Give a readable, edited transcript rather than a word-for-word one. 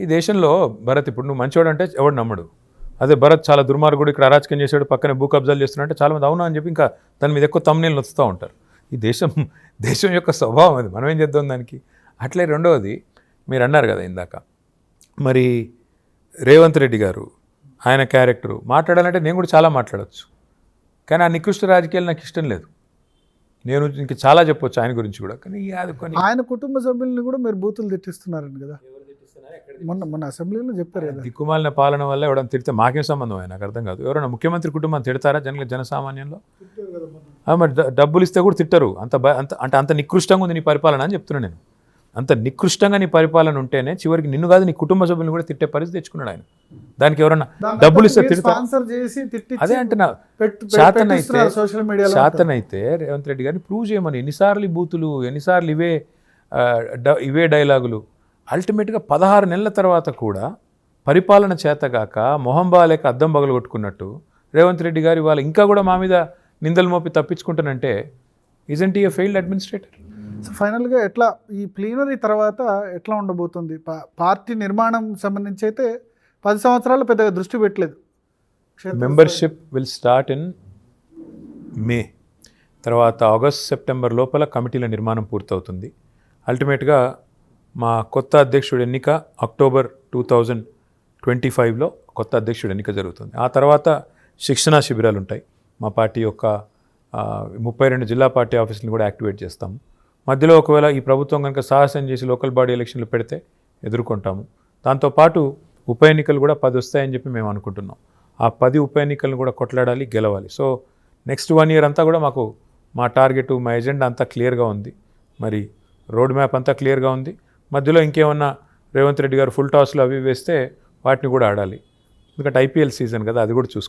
ఈ దేశంలో భరత్ ఇప్పుడు నువ్వు మంచివాడు అంటే ఎవడు నమ్మడు. అదే భరత్ చాలా దుర్మార్గుడు, ఇక్కడ అరాచకం చేసాడు, పక్కనే భూ కబ్జాలు చేస్తున్నాడు అంటే చాలామంది అవునా అని చెప్పి ఇంకా దాని మీద ఎక్కువ తమ్ముళ్ళు వస్తూ ఉంటారు. ఈ దేశం యొక్క స్వభావం అది, మనం ఏం చేద్దాం దానికి. అట్లే రెండవది మీరు అన్నారు కదా ఇందాక, మరి రేవంత్ రెడ్డి గారు ఆయన క్యారెక్టరు మాట్లాడాలంటే నేను కూడా చాలా మాట్లాడవచ్చు, కానీ ఆ నికృష్ట రాజకీయాలు నాకు ఇష్టం లేదు. నేను ఇంక చాలా చెప్పొచ్చు ఆయన గురించి కూడా, కానీ అది కొన్ని ఆయన కుటుంబ సభ్యుల్ని కూడా మీరు బూతులు తిట్టిస్తున్నారండి కదా, మొన్న అసెంబ్లీలో చెప్పారు కదా. దిక్కుమాలిన పాలన వల్ల ఎవరైనా తిడితే మాకేం సంబంధం ఆయన, నాకు అర్థం కాదు. ఎవరైనా ముఖ్యమంత్రి కుటుంబాన్ని తిడతారా జనసామాన్యంలో? మరి డబ్బులు ఇస్తే కూడా తిట్టరు. అంత నికృష్టంగా ఉంది నీ పరిపాలన అని చెప్తున్నాను నేను. అంత నికృష్టంగా నీ పరిపాలన ఉంటేనే చివరికి నిన్ను కాదు నీ కుటుంబ సభ్యులను కూడా తిట్టే పరిస్థితి తెచ్చుకున్నాడు ఆయన. దానికి ఎవరన్నా డబ్బులు ఇస్తే తిడతారు. అదే అంటున్నా, శాతనైతే రేవంత్ రెడ్డి గారిని ప్రూవ్ చేయమని, ఎన్నిసార్లు ఈ బూతులు, ఎన్నిసార్లు ఇవే డైలాగులు. అల్టిమేట్గా 16 నెలల తర్వాత కూడా పరిపాలన చేతగాక మొహం బాలేక అద్దం బగలు కొట్టుకున్నట్టు రేవంత్ రెడ్డి గారు వాళ్ళు ఇంకా కూడా మా మీద నిందలు మోపి తప్పించుకుంటానంటే ఇజంట్ ఈ ఫెయిల్డ్ అడ్మినిస్ట్రేటర్. సో ఫైనల్గా ఎట్లా ఈ ప్లీనరీ తర్వాత ఎట్లా ఉండబోతుంది? పార్టీ నిర్మాణం సంబంధించి అయితే 10 సంవత్సరాలు పెద్దగా దృష్టి పెట్టలేదు. మెంబర్షిప్ విల్ స్టార్ట్ ఇన్ మే, తర్వాత ఆగస్ట్ సెప్టెంబర్ లోపల కమిటీల నిర్మాణం పూర్తవుతుంది. అల్టిమేట్గా మా కొత్త అధ్యక్షుడు ఎన్నిక అక్టోబర్ 2025లో కొత్త అధ్యక్షుడు ఎన్నిక జరుగుతుంది. ఆ తర్వాత శిక్షణా శిబిరాలు ఉంటాయి. మా పార్టీ యొక్క 32 జిల్లా పార్టీ ఆఫీసులను కూడా యాక్టివేట్ చేస్తాము. మధ్యలో ఒకవేళ ఈ ప్రభుత్వం కనుక సాహసం చేసి లోకల్ బాడీ ఎలక్షన్లు పెడితే ఎదుర్కొంటాము. దాంతోపాటు ఉప ఎన్నికలు కూడా 10 వస్తాయని చెప్పి మేము అనుకుంటున్నాం. ఆ 10 ఉప ఎన్నికలను కూడా కొట్లాడాలి, గెలవాలి. సో నెక్స్ట్ 1 year అంతా కూడా మాకు మా టార్గెట్, మా ఎజెండా అంతా క్లియర్గా ఉంది. మరి రోడ్ మ్యాప్ అంతా క్లియర్గా ఉంది. మధ్యలో ఇంకేమన్నా రేవంత్ రెడ్డి గారు ఫుల్ టాస్లు అవి వేస్తే వాటిని కూడా ఆడాలి. ఎందుకంటే IPL సీజన్ కదా, అది కూడా చూసుకోవాలి.